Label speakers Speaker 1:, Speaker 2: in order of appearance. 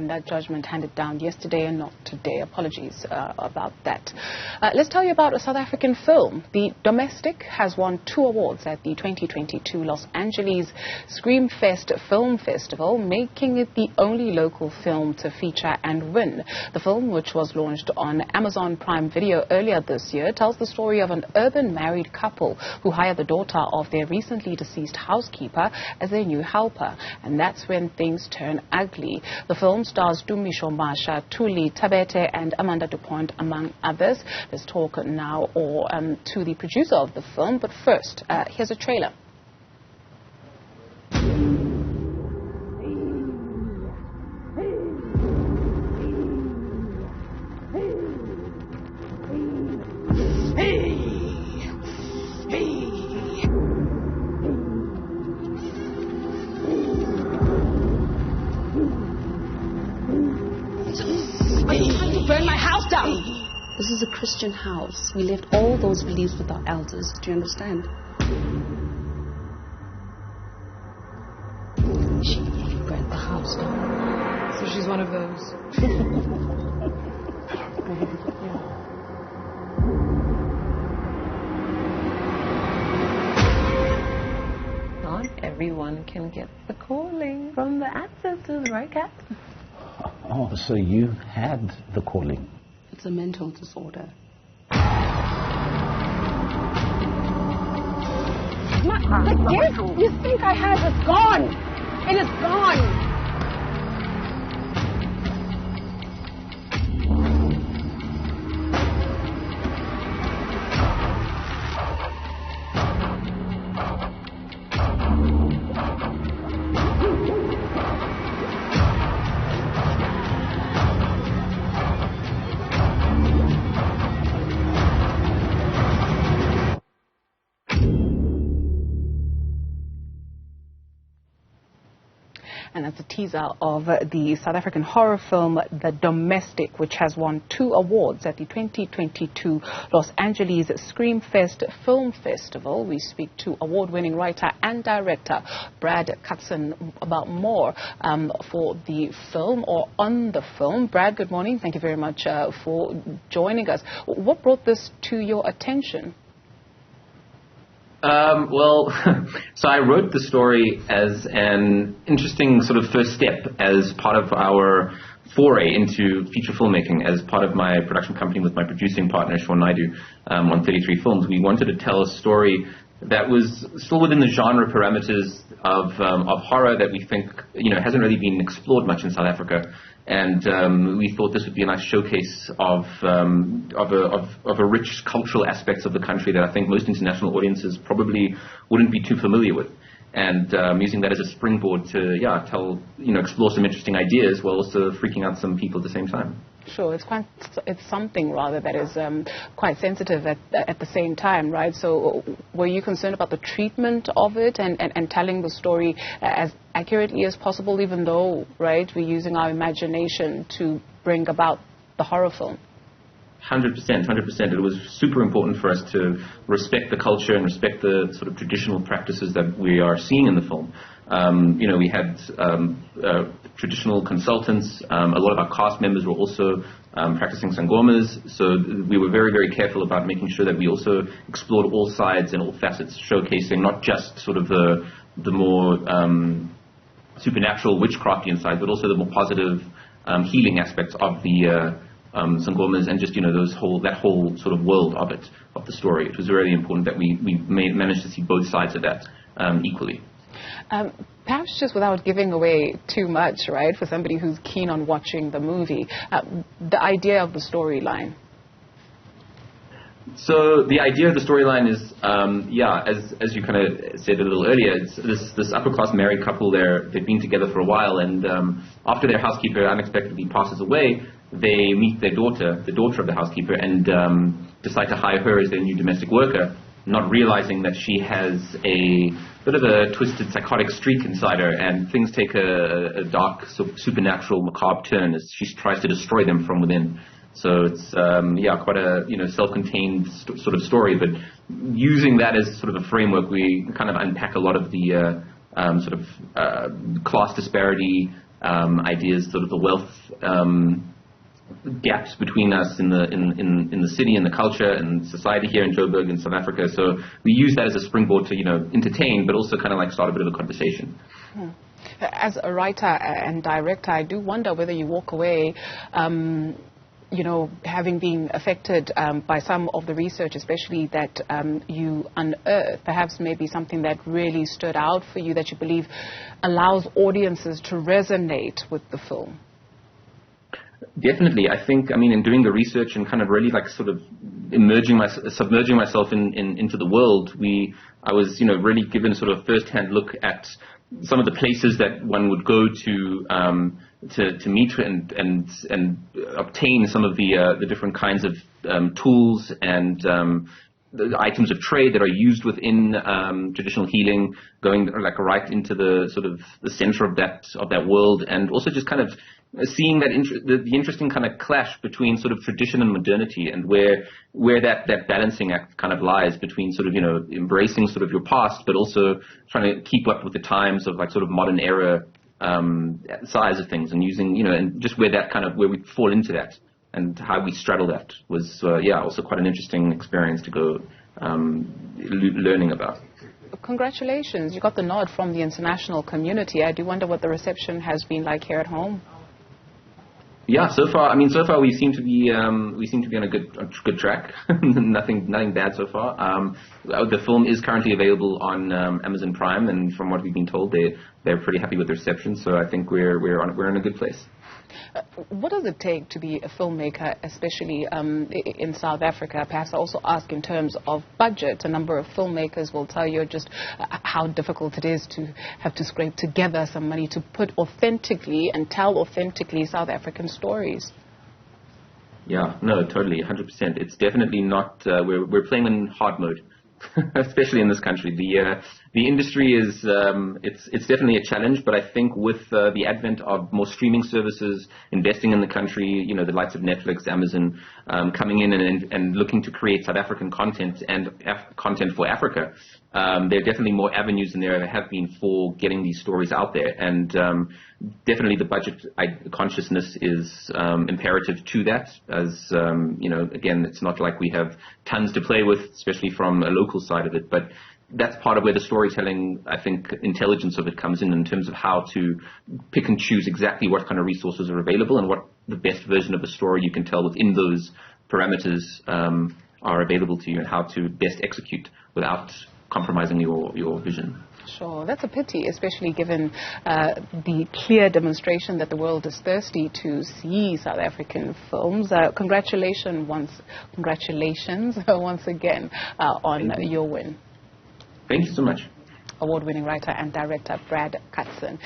Speaker 1: and that judgment handed down yesterday and not today. Apologies about that. Let's tell you about a South African film. The Domestic has won 2 awards at the 2022 Los Angeles Screamfest Film Festival, making it the only local film to feature and win. The film, which was launched on Amazon Prime Video earlier this year, tells the story of an urban married couple who hired the daughter of their recently deceased housekeeper as their new helper. And that's when things turn ugly. The film stars Dumisho Masha, Tuli Tabete and Amanda DuPont, among others. Let's talk now to the producer of the film. But first, here's a trailer.
Speaker 2: Burn my house down. This is a Christian house. We left all those beliefs with our elders. Do you understand? She burned the house down.
Speaker 3: So she's one of those. Not everyone can get the calling from the ancestors, right, Kat?
Speaker 4: Oh, so you had the calling.
Speaker 2: It's a mental disorder.
Speaker 5: The gift you think I had is gone. It is gone.
Speaker 1: And that's a teaser of the South African horror film, The Domestic, which has won 2 awards at the 2022 Los Angeles Screamfest Film Festival. We speak to award-winning writer and director Brad Katzen about more for the film or on the film. Brad, good morning. Thank you very much for joining us. What brought this to your attention?
Speaker 6: Well, so I wrote the story as an interesting sort of first step as part of our foray into feature filmmaking. As part of my production company with my producing partner, Sean Naidu, on 33 Films, we wanted to tell a story that was still within the genre parameters of horror that we think, hasn't really been explored much in South Africa. And we thought this would be a nice showcase of a rich cultural aspects of the country that I think most international audiences probably wouldn't be too familiar with. And using that as a springboard to, explore some interesting ideas while also freaking out some people at the same time.
Speaker 1: Sure, it's something rather that is quite sensitive at the same time, right? So were you concerned about the treatment of it and telling the story as accurately as possible, even though, right, we're using our imagination to bring about the horror film?
Speaker 6: 100%. It was super important for us to respect the culture and respect the sort of traditional practices that we are seeing in the film. We had traditional consultants. A lot of our cast members were also practicing sangomas. So we were very, very careful about making sure that we also explored all sides and all facets, showcasing not just sort of the more supernatural witchcrafty side, but also the more positive healing aspects of the sangomas and just that whole sort of world of the story. It was really important that we managed to see both sides of that equally.
Speaker 1: Perhaps just without giving away too much, right, for somebody who's keen on watching the movie, the idea of the storyline.
Speaker 6: So the idea of the storyline is, as you kind of said a little earlier, it's this upper-class married couple. They've been together for a while, and after their housekeeper unexpectedly passes away, they meet their daughter, the daughter of the housekeeper, and decide to hire her as their new domestic worker, not realizing that she has a bit of a twisted psychotic streak inside her, and things take a dark, supernatural, macabre turn as she tries to destroy them from within. So it's quite a self-contained sort of story, but using that as sort of a framework, we kind of unpack a lot of the class disparity, ideas, sort of the wealth gaps between us in the city and the culture and society here in Joburg in South Africa. So we use that as a springboard to entertain, but also kind of like start a bit of a conversation.
Speaker 1: As a writer and director, I do wonder whether you walk away, having been affected by some of the research, especially that you unearthed, perhaps maybe something that really stood out for you that you believe allows audiences to resonate with the film.
Speaker 6: Definitely. I think, in doing the research and kind of really like sort of submerging myself into the world, I was, really given sort of first-hand look at some of the places that one would go to meet and obtain some of the different kinds of tools and the items of trade that are used within traditional healing, going like right into the sort of the center of that world, and also just kind of seeing that the interesting kind of clash between sort of tradition and modernity, and where that balancing act kind of lies between sort of embracing sort of your past, but also trying to keep up with the times of like sort of modern era size of things, and using and just where we fall into that and how we straddle that was also quite an interesting experience to go learning about.
Speaker 1: Congratulations, you got the nod from the international community. I do wonder what the reception has been like here at home.
Speaker 6: Yeah, so far we seem to be on a good track. nothing bad so far. The film is currently available on Amazon Prime, and from what we've been told, they're pretty happy with the reception. So I think we're in a good place.
Speaker 1: What does it take to be a filmmaker, especially in South Africa? Perhaps I also ask in terms of budget. A number of filmmakers will tell you just how difficult it is to have to scrape together some money to put authentically and tell authentically South African stories. Yeah,
Speaker 6: no, totally, 100%. It's definitely not. We're playing in hard mode. Especially in this country, the industry is it's definitely a challenge. But I think with the advent of more streaming services investing in the country, the likes of Netflix, Amazon, coming in and looking to create South African content and content for Africa, there are definitely more avenues than there ever have been for getting these stories out there. And definitely the budget consciousness is imperative to that. As again, it's not like we have tons to play with, especially from a local side of it. But that's part of where the storytelling, I think, intelligence of it comes in terms of how to pick and choose exactly what kind of resources are available and what the best version of a story you can tell within those parameters are available to you, and how to best execute without compromising your vision.
Speaker 1: Sure, that's a pity, especially given the clear demonstration that the world is thirsty to see South African films. Congratulations once again on your win.
Speaker 6: Thank you so much.
Speaker 1: Award-winning writer and director Brad Katzen.